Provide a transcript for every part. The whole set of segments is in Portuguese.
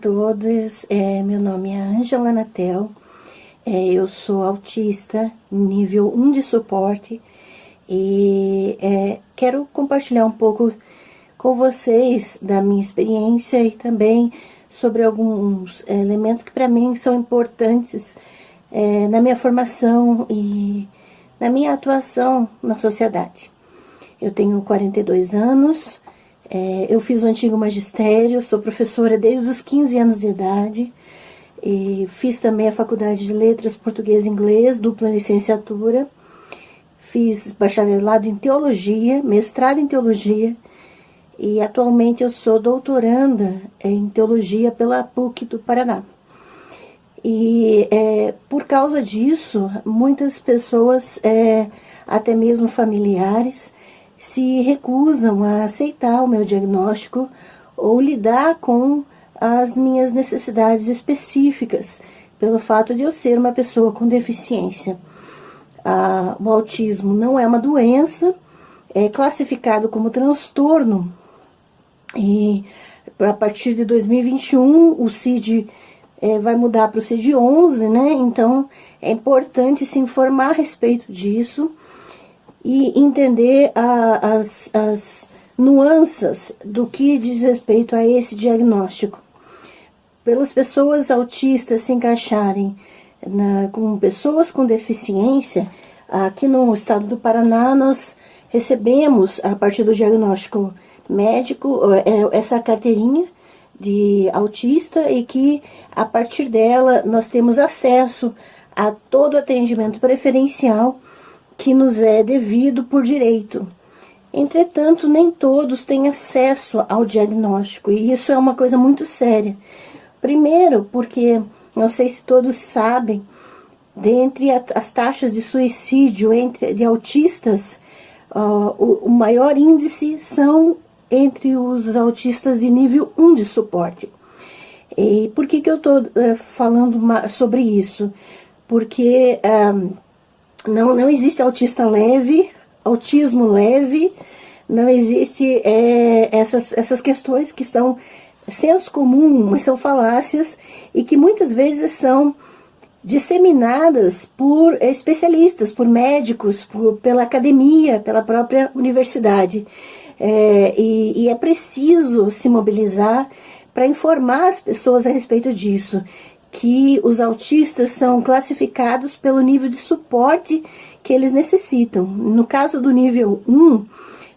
todos, meu nome é Ângela Natel, eu sou autista nível 1 de suporte e quero compartilhar um pouco com vocês da minha experiência e também sobre alguns elementos que para mim são importantes na minha formação e na minha atuação na sociedade. Eu tenho 42 anos, eu fiz o antigo magistério, sou professora desde os 15 anos de idade, e fiz também a faculdade de letras português e inglês, dupla licenciatura, fiz bacharelado em teologia, mestrado em teologia, e atualmente eu sou doutoranda em teologia pela PUC do Paraná. E por causa disso, muitas pessoas, até mesmo familiares, se recusam a aceitar o meu diagnóstico ou lidar com as minhas necessidades específicas, pelo fato de eu ser uma pessoa com deficiência. O autismo não é uma doença, é classificado como transtorno, e a partir de 2021 o CID vai mudar para o CID-11, né? Então é importante se informar a respeito disso e entender as nuances do que diz respeito a esse diagnóstico. Pelas pessoas autistas se encaixarem com pessoas com deficiência, aqui no estado do Paraná nós recebemos, a partir do diagnóstico médico, essa carteirinha de autista, e que a partir dela nós temos acesso a todo o atendimento preferencial que nos é devido por direito. Entretanto, nem todos têm acesso ao diagnóstico, e isso é uma coisa muito séria. Primeiro, porque, não sei se todos sabem, dentre as taxas de suicídio de autistas, o maior índice são entre os autistas de nível 1 de suporte. E por que eu estou falando sobre isso? Porque não existe autista leve, autismo leve, não existe essas questões que são senso comum, mas são falácias e que muitas vezes são disseminadas por especialistas, por médicos, pela academia, pela própria universidade. E é preciso se mobilizar para informar as pessoas a respeito disso, que os autistas são classificados pelo nível de suporte que eles necessitam. No caso do nível 1,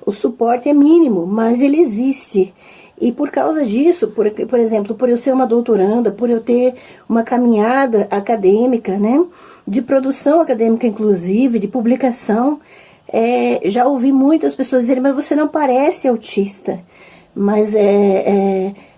o suporte é mínimo, mas ele existe. E por causa disso, por exemplo, por eu ser uma doutoranda, por eu ter uma caminhada acadêmica, né, de produção acadêmica inclusive, de publicação, já ouvi muitas pessoas dizerem: mas você não parece autista, mas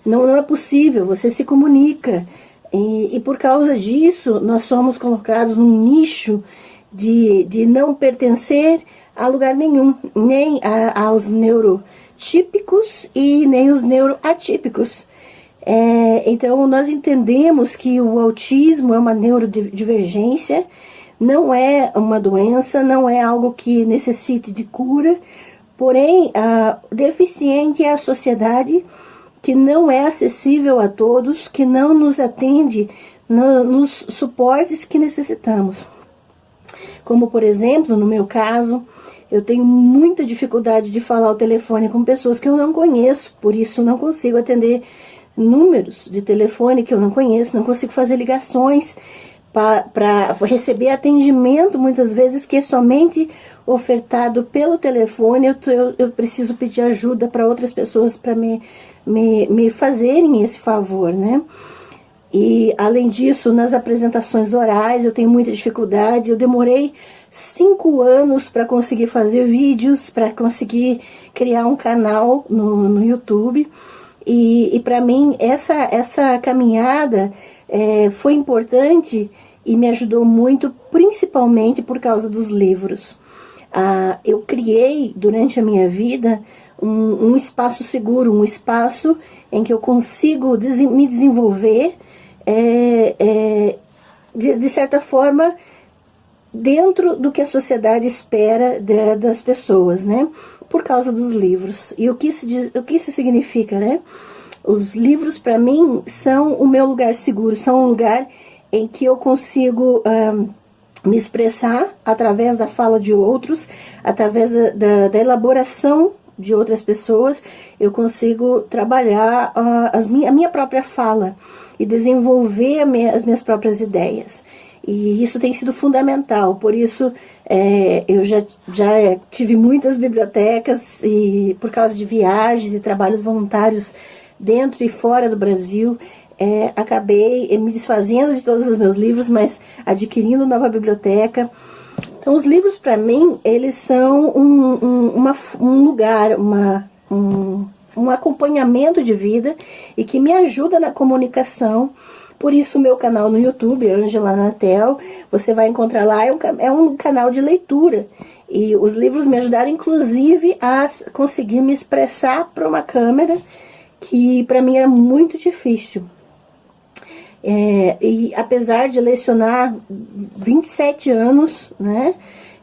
não é possível, você se comunica. E por causa disso, nós somos colocados num nicho de não pertencer a lugar nenhum, nem aos neurotípicos e nem os neuroatípicos. Então, nós entendemos que o autismo é uma neurodivergência, não é uma doença, não é algo que necessite de cura, porém, deficiente é a sociedade que não é acessível a todos, que não nos atende nos suportes que necessitamos. Como, por exemplo, no meu caso, eu tenho muita dificuldade de falar ao telefone com pessoas que eu não conheço, por isso não consigo atender números de telefone que eu não conheço, não consigo fazer ligações para receber atendimento, muitas vezes, que é somente ofertado pelo telefone. Eu preciso pedir ajuda para outras pessoas para me fazerem esse favor, né? E, além disso, nas apresentações orais eu tenho muita dificuldade. Eu demorei 5 anos para conseguir fazer vídeos, para conseguir criar um canal no YouTube. E para mim, essa caminhada foi importante e me ajudou muito, principalmente por causa dos livros. Eu criei, durante a minha vida, um espaço seguro, um espaço em que eu consigo me desenvolver, de certa forma, dentro do que a sociedade espera das pessoas, né? Por causa dos livros. E o que isso significa, né? Os livros, para mim, são o meu lugar seguro, são um lugar em que eu consigo me expressar através da fala de outros, através da elaboração de outras pessoas. Eu consigo trabalhar a minha própria fala e desenvolver as minhas próprias ideias. E isso tem sido fundamental. Por isso, eu já tive muitas bibliotecas, e por causa de viagens e trabalhos voluntários dentro e fora do Brasil, acabei me desfazendo de todos os meus livros, mas adquirindo nova biblioteca. Então, os livros, para mim, eles são um lugar, um acompanhamento de vida e que me ajuda na comunicação. Por isso, o meu canal no YouTube, Ângela Natel, você vai encontrar lá, é um canal de leitura. E os livros me ajudaram, inclusive, a conseguir me expressar para uma câmera, que para mim era muito difícil. E apesar de lecionar 27 anos, né,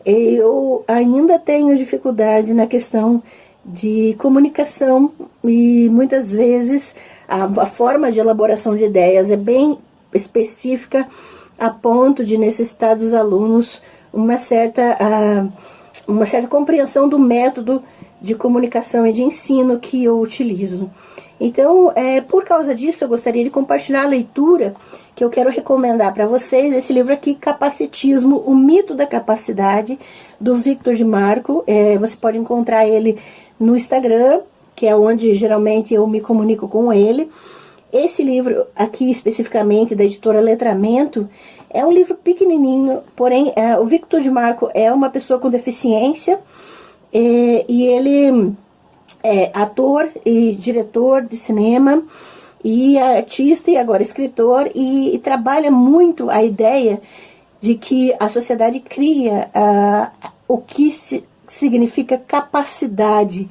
eu ainda tenho dificuldade na questão de comunicação, e muitas vezes a forma de elaboração de ideias é bem específica, a ponto de necessitar dos alunos uma certa compreensão do método de comunicação e de ensino que eu utilizo. Então, por causa disso, eu gostaria de compartilhar a leitura que eu quero recomendar para vocês, esse livro aqui, Capacitismo, o Mito da Capacidade, do Victor de Marco. Você pode encontrar ele no Instagram, que é onde geralmente eu me comunico com ele. Esse livro aqui, especificamente, da editora Letramento, é um livro pequenininho, porém, o Victor de Marco é uma pessoa com deficiência, e ele é ator e diretor de cinema, e artista e agora escritor, e trabalha muito a ideia de que a sociedade cria o que significa capacidade,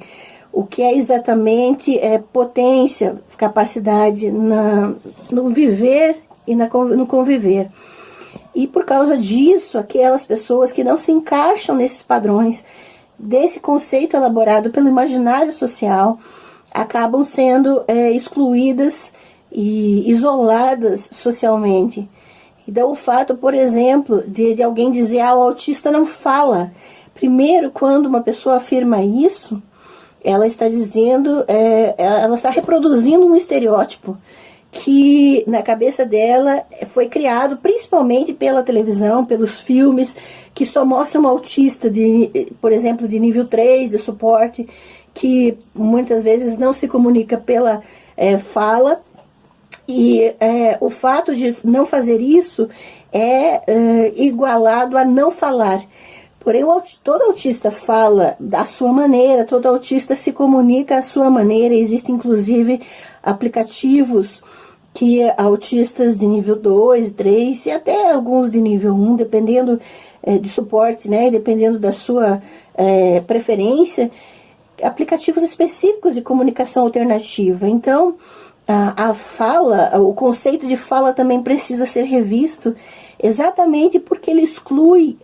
o que é exatamente potência, capacidade no viver e no conviver. E por causa disso, aquelas pessoas que não se encaixam nesses padrões desse conceito elaborado pelo imaginário social acabam sendo excluídas e isoladas socialmente. Então, o fato, por exemplo, de alguém dizer, o autista não fala. Primeiro, quando uma pessoa afirma isso, ela está dizendo, ela está reproduzindo um estereótipo que na cabeça dela foi criado principalmente pela televisão, pelos filmes, que só mostram um autista, por exemplo, de nível 3 de suporte, que muitas vezes não se comunica pela fala. E o fato de não fazer isso é igualado a não falar. Porém, todo autista fala da sua maneira, todo autista se comunica à sua maneira. Existem, inclusive, aplicativos que autistas de nível 2, 3 e até alguns de nível 1, dependendo de suporte, né, dependendo da sua preferência, aplicativos específicos de comunicação alternativa. Então, a fala, o conceito de fala também precisa ser revisto, exatamente porque ele exclui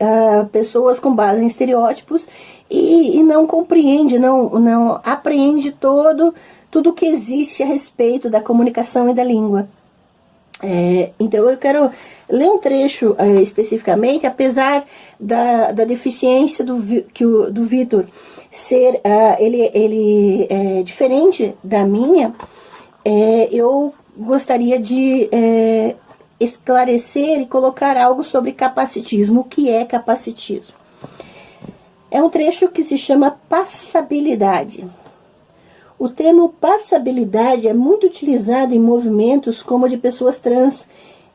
pessoas com base em estereótipos e não compreende, não apreende tudo que existe a respeito da comunicação e da língua. Então eu quero ler um trecho especificamente, apesar da deficiência do Victor ser ele é diferente da minha. Eu gostaria de esclarecer e colocar algo sobre capacitismo. O que é capacitismo? É um trecho que se chama passabilidade. O termo passabilidade é muito utilizado em movimentos como o de pessoas trans,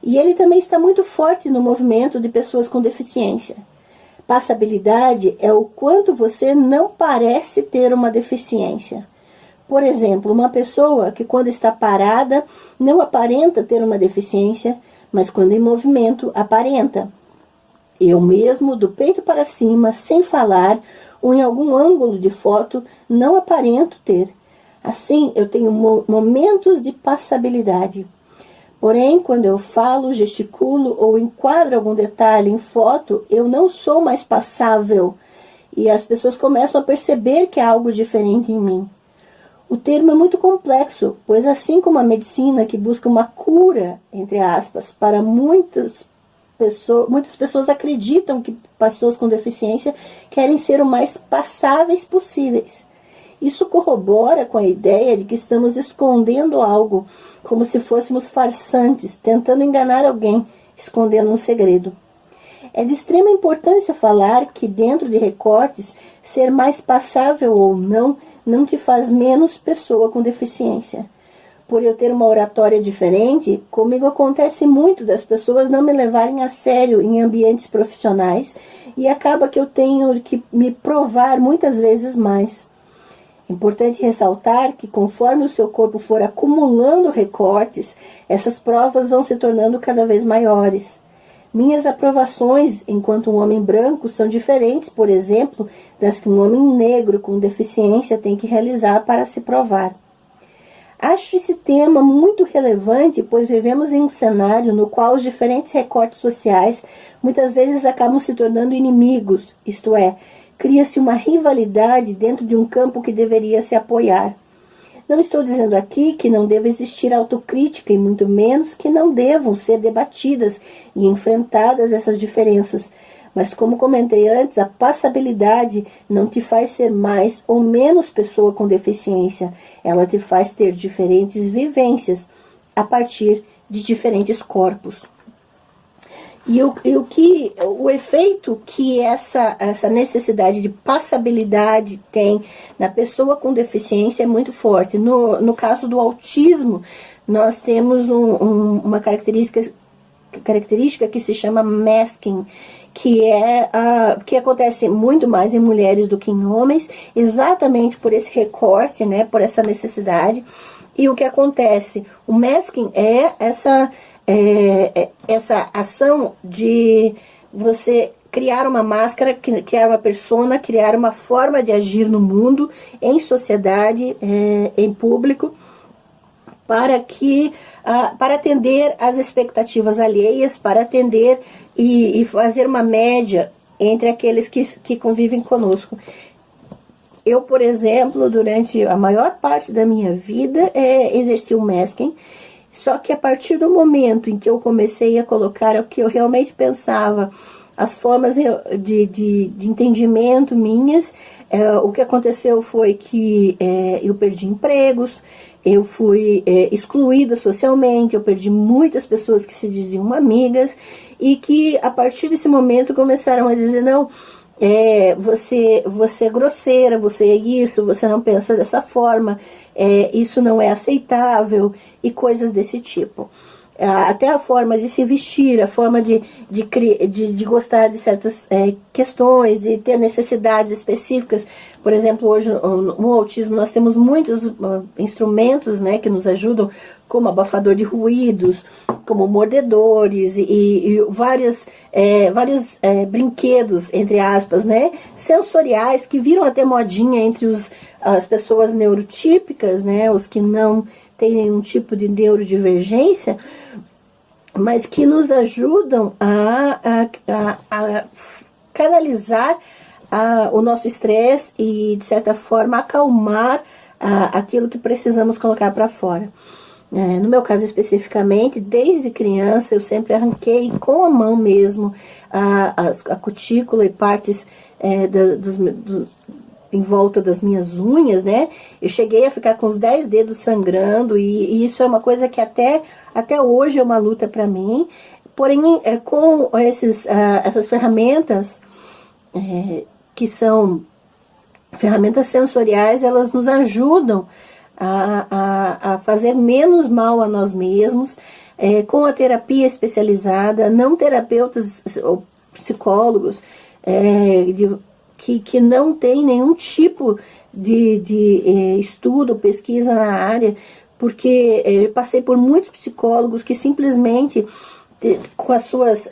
e ele também está muito forte no movimento de pessoas com deficiência. Passabilidade é o quanto você não parece ter uma deficiência. Por exemplo, uma pessoa que quando está parada não aparenta ter uma deficiência, mas quando em movimento aparenta. Eu mesmo, do peito para cima, sem falar, ou em algum ângulo de foto, não aparento ter. Assim, eu tenho momentos de passabilidade. Porém, quando eu falo, gesticulo ou enquadro algum detalhe em foto, eu não sou mais passável. E as pessoas começam a perceber que há algo diferente em mim. O termo é muito complexo, pois assim como a medicina que busca uma cura, entre aspas, para muitas pessoas acreditam que pessoas com deficiência querem ser o mais passáveis possíveis. Isso corrobora com a ideia de que estamos escondendo algo, como se fôssemos farsantes, tentando enganar alguém, escondendo um segredo. É de extrema importância falar que, dentro de recortes, ser mais passável ou não te faz menos pessoa com deficiência. Por eu ter uma oratória diferente, comigo acontece muito das pessoas não me levarem a sério em ambientes profissionais e acaba que eu tenho que me provar muitas vezes mais. Importante ressaltar que, conforme o seu corpo for acumulando recortes, essas provas vão se tornando cada vez maiores. Minhas aprovações enquanto um homem branco são diferentes, por exemplo, das que um homem negro com deficiência tem que realizar para se provar. Acho esse tema muito relevante, pois vivemos em um cenário no qual os diferentes recortes sociais muitas vezes acabam se tornando inimigos, isto é, cria-se uma rivalidade dentro de um campo que deveria se apoiar. Não estou dizendo aqui que não deva existir autocrítica e muito menos que não devam ser debatidas e enfrentadas essas diferenças. Mas como comentei antes, a passabilidade não te faz ser mais ou menos pessoa com deficiência. Ela te faz ter diferentes vivências a partir de diferentes corpos. E o efeito que essa necessidade de passabilidade tem na pessoa com deficiência é muito forte. No caso do autismo, nós temos uma característica que se chama masking, que acontece muito mais em mulheres do que em homens, exatamente por esse recorte, né, por essa necessidade. E o que acontece? O masking é essa ação de você criar uma máscara, criar uma persona, criar uma forma de agir no mundo, em sociedade, em público, para atender às expectativas alheias, para atender e fazer uma média entre aqueles que convivem conosco. Eu, por exemplo, durante a maior parte da minha vida, exerci o masking. Só que a partir do momento em que eu comecei a colocar o que eu realmente pensava, as formas de entendimento minhas, o que aconteceu foi que eu perdi empregos, eu fui excluída socialmente, eu perdi muitas pessoas que se diziam amigas e que a partir desse momento começaram a dizer, não, você é grosseira, você é isso, você não pensa dessa forma, isso não é aceitável e coisas desse tipo. Até a forma de se vestir, a forma de gostar de certas questões, de ter necessidades específicas. Por exemplo, hoje no autismo nós temos muitos instrumentos, né, que nos ajudam, como abafador de ruídos, como mordedores e vários brinquedos, entre aspas, né, sensoriais, que viram até modinha entre as pessoas neurotípicas, né, os que não têm nenhum tipo de neurodivergência, mas que nos ajudam a canalizar o nosso estresse e, de certa forma, acalmar aquilo que precisamos colocar para fora. No meu caso especificamente, desde criança, eu sempre arranquei com a mão mesmo a cutícula e partes em volta das minhas unhas, né? Eu cheguei a ficar com os 10 dedos sangrando e isso é uma coisa que até hoje é uma luta para mim. Porém, com essas ferramentas, que são ferramentas sensoriais, elas nos ajudam a fazer menos mal a nós mesmos, com a terapia especializada, não terapeutas ou psicólogos que não tem nenhum tipo de estudo, pesquisa na área, porque eu passei por muitos psicólogos que simplesmente, com as suas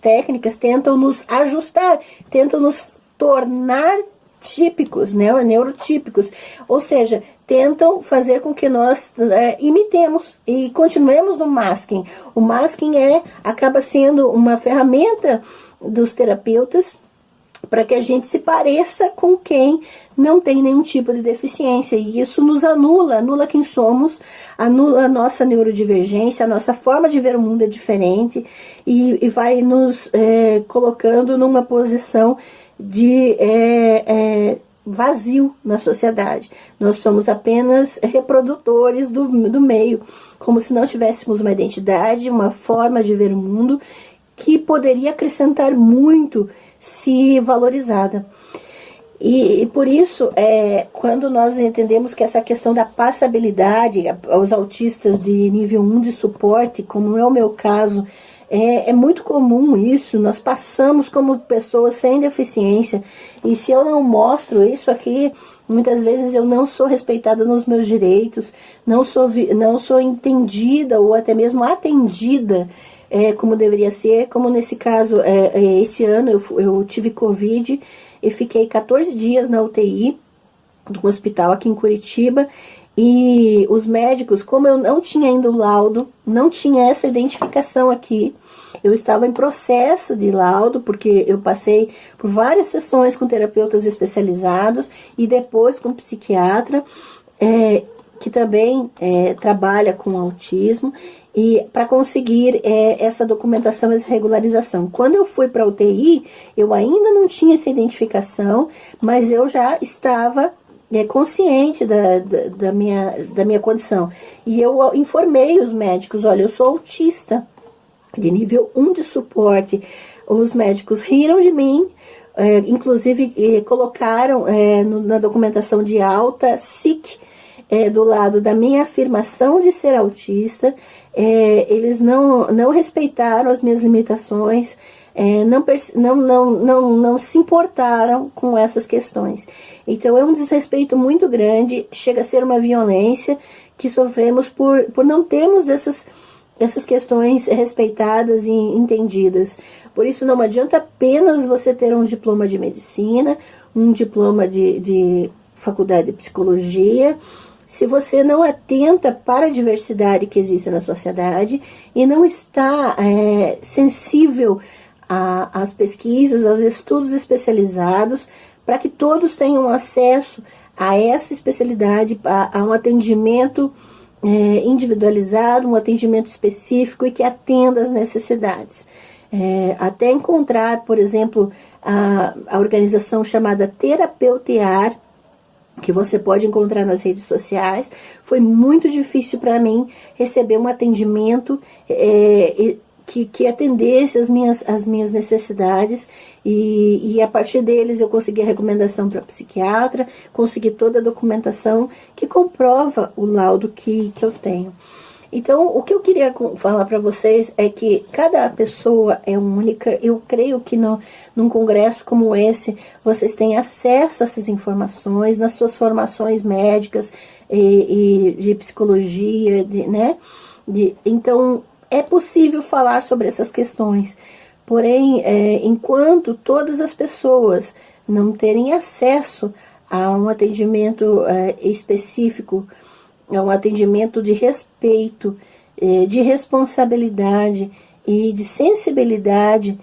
técnicas, tentam nos ajustar, tentam nos tornar típicos, né, neurotípicos, ou seja, tentam fazer com que nós imitemos e continuemos no masking. O masking acaba sendo uma ferramenta dos terapeutas para que a gente se pareça com quem não tem nenhum tipo de deficiência. E isso nos anula quem somos, anula a nossa neurodivergência, a nossa forma de ver o mundo é diferente e vai nos colocando numa posição de vazio na sociedade. Nós somos apenas reprodutores do meio, como se não tivéssemos uma identidade, uma forma de ver o mundo que poderia acrescentar muito se valorizada. E por isso, quando nós entendemos que essa questão da passabilidade aos autistas de nível 1 de suporte, como é o meu caso, é muito comum isso, nós passamos como pessoas sem deficiência, e se eu não mostro isso aqui, muitas vezes eu não sou respeitada nos meus direitos, não sou entendida ou até mesmo atendida como deveria ser, como nesse caso, esse ano eu tive Covid e fiquei 14 dias na UTI do hospital aqui em Curitiba, e os médicos, como eu não tinha ainda o laudo, não tinha essa identificação aqui, eu estava em processo de laudo, porque eu passei por várias sessões com terapeutas especializados e depois com psiquiatra, que também trabalha com autismo, e para conseguir essa documentação, essa regularização. Quando eu fui para a UTI, eu ainda não tinha essa identificação, mas eu já estava consciente da minha condição. E eu informei os médicos, olha, eu sou autista, de nível 1 de suporte. Os médicos riram de mim, inclusive colocaram na documentação de alta SIC, do lado da minha afirmação de ser autista. Eles não respeitaram as minhas limitações, não se importaram com essas questões. Então é um desrespeito muito grande, chega a ser uma violência que sofremos por não termos essas questões respeitadas e entendidas. Por isso não adianta apenas você ter um diploma de medicina, um diploma de faculdade de psicologia, se você não atenta para a diversidade que existe na sociedade e não está sensível às pesquisas, aos estudos especializados, para que todos tenham acesso a essa especialidade, a um atendimento individualizado, um atendimento específico e que atenda às necessidades. Até encontrar, por exemplo, a organização chamada Terapeutear, que você pode encontrar nas redes sociais, foi muito difícil para mim receber um atendimento que atendesse as minhas necessidades, e a partir deles eu consegui a recomendação para psiquiatra, consegui toda a documentação que comprova o laudo que eu tenho. Então, o que eu queria falar para vocês é que cada pessoa é única. Eu creio que num congresso como esse, vocês têm acesso a essas informações nas suas formações médicas e de psicologia, né? Então, é possível falar sobre essas questões. Porém, enquanto todas as pessoas não terem acesso a um atendimento específico, a um atendimento de respeito, de responsabilidade e de sensibilidade,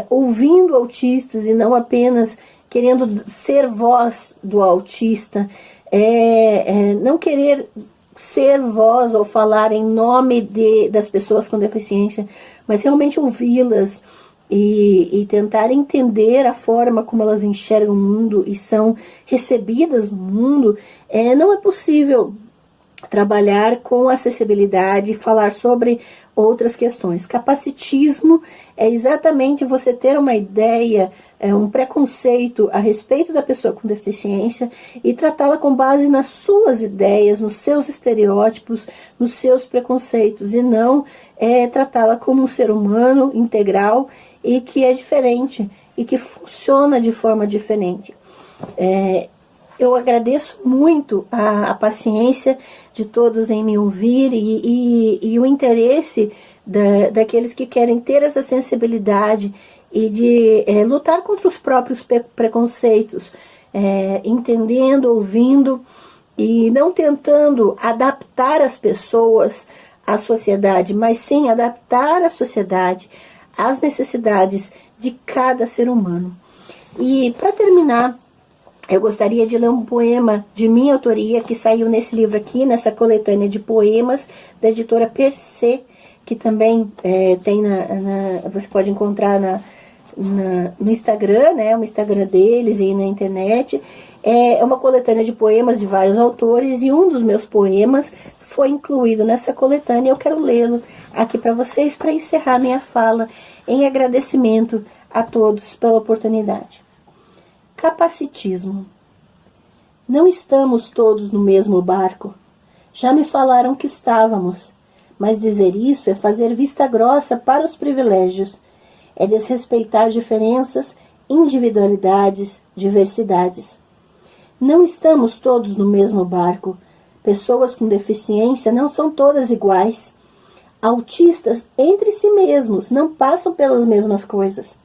ouvindo autistas e não apenas querendo ser voz do autista, não querer ser voz ou falar em nome das pessoas com deficiência, mas realmente ouvi-las e tentar entender a forma como elas enxergam o mundo e são recebidas no mundo. Não é possível trabalhar com acessibilidade e falar sobre outras questões. Capacitismo é exatamente você ter uma ideia, um preconceito a respeito da pessoa com deficiência e tratá-la com base nas suas ideias, nos seus estereótipos, nos seus preconceitos, e não tratá-la como um ser humano integral e que é diferente e que funciona de forma diferente. Eu agradeço muito a paciência de todos em me ouvir e o interesse daqueles que querem ter essa sensibilidade e de lutar contra os próprios preconceitos, entendendo, ouvindo e não tentando adaptar as pessoas à sociedade, mas sim adaptar a sociedade às necessidades de cada ser humano. E para terminar, eu gostaria de ler um poema de minha autoria que saiu nesse livro aqui, nessa coletânea de poemas da editora Per Se, que também tem você pode encontrar no Instagram, né, o Instagram deles e na internet. É uma coletânea de poemas de vários autores e um dos meus poemas foi incluído nessa coletânea. Eu quero lê-lo aqui para vocês para encerrar minha fala em agradecimento a todos pela oportunidade. Capacitismo. Não estamos todos no mesmo barco. Já me falaram que estávamos, mas dizer isso é fazer vista grossa para os privilégios, é desrespeitar diferenças, individualidades, diversidades. Não estamos todos no mesmo barco. Pessoas com deficiência não são todas iguais. Autistas entre si mesmos não passam pelas mesmas coisas.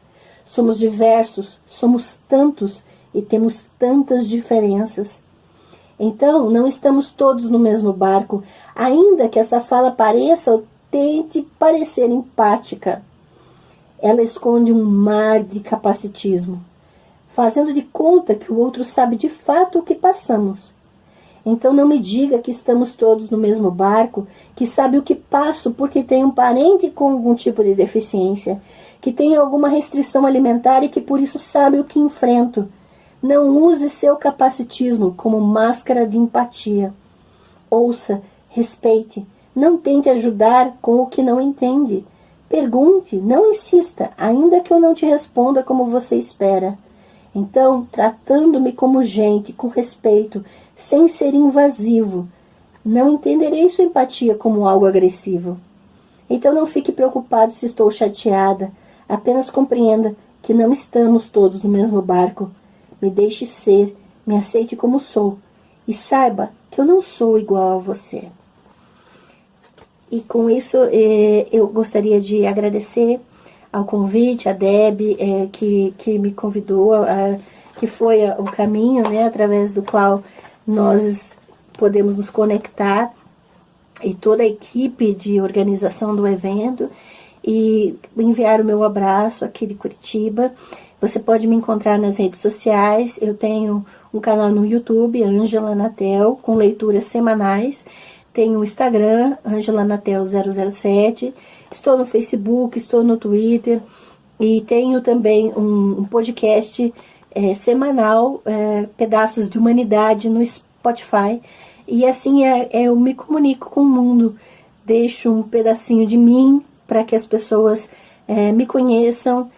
Somos diversos, somos tantos e temos tantas diferenças. Então, não estamos todos no mesmo barco, ainda que essa fala pareça ou tente parecer empática. Ela esconde um mar de capacitismo, fazendo de conta que o outro sabe de fato o que passamos. Então não me diga que estamos todos no mesmo barco, que sabe o que passo porque tem um parente com algum tipo de deficiência, que tem alguma restrição alimentar e que por isso sabe o que enfrento. Não use seu capacitismo como máscara de empatia. Ouça, respeite, não tente ajudar com o que não entende. Pergunte, não insista, ainda que eu não te responda como você espera. Então, tratando-me como gente, com respeito, sem ser invasivo, não entenderei sua empatia como algo agressivo. Então não fique preocupado se estou chateada, apenas compreenda que não estamos todos no mesmo barco. Me deixe ser, me aceite como sou, e saiba que eu não sou igual a você. E com isso eu gostaria de agradecer ao convite, a Deb, que me convidou, que foi o caminho, né, através do qual nós podemos nos conectar, e toda a equipe de organização do evento, e enviar o meu abraço aqui de Curitiba. Você pode me encontrar nas redes sociais. Eu tenho um canal no YouTube, Ângela Natel, com leituras semanais. Tenho o Instagram, Ângela Natel 007. Estou no Facebook, estou no Twitter. E tenho também um podcast semanal, Pedaços de Humanidade, no Spotify. E assim eu me comunico com o mundo. Deixo um pedacinho de mim para que as pessoas me conheçam,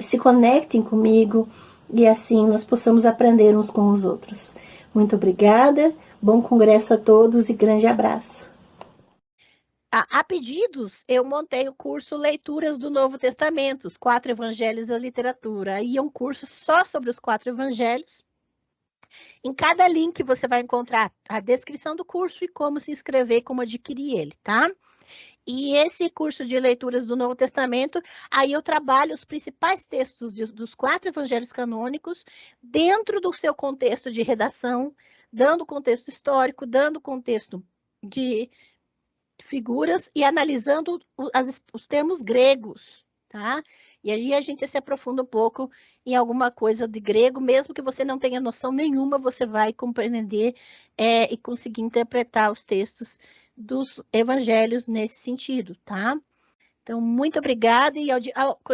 se conectem comigo e assim nós possamos aprender uns com os outros. Muito obrigada, bom congresso a todos e grande abraço. A pedidos, eu montei o curso Leituras do Novo Testamento, os 4 Evangelhos da Literatura. Aí é um curso só sobre os 4 Evangelhos. Em cada link você vai encontrar a descrição do curso e como se inscrever, como adquirir ele, tá? E esse curso de leituras do Novo Testamento, aí eu trabalho os principais textos dos 4 evangelhos canônicos dentro do seu contexto de redação, dando contexto histórico, dando contexto de figuras e analisando os termos gregos, tá? E aí a gente se aprofunda um pouco em alguma coisa de grego, mesmo que você não tenha noção nenhuma, você vai compreender e conseguir interpretar os textos dos evangelhos nesse sentido, tá? Então, muito obrigada, e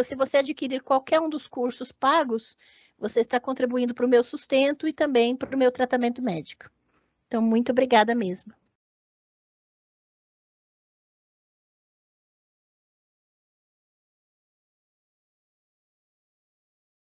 se você adquirir qualquer um dos cursos pagos, você está contribuindo para o meu sustento e também para o meu tratamento médico. Então, muito obrigada mesmo.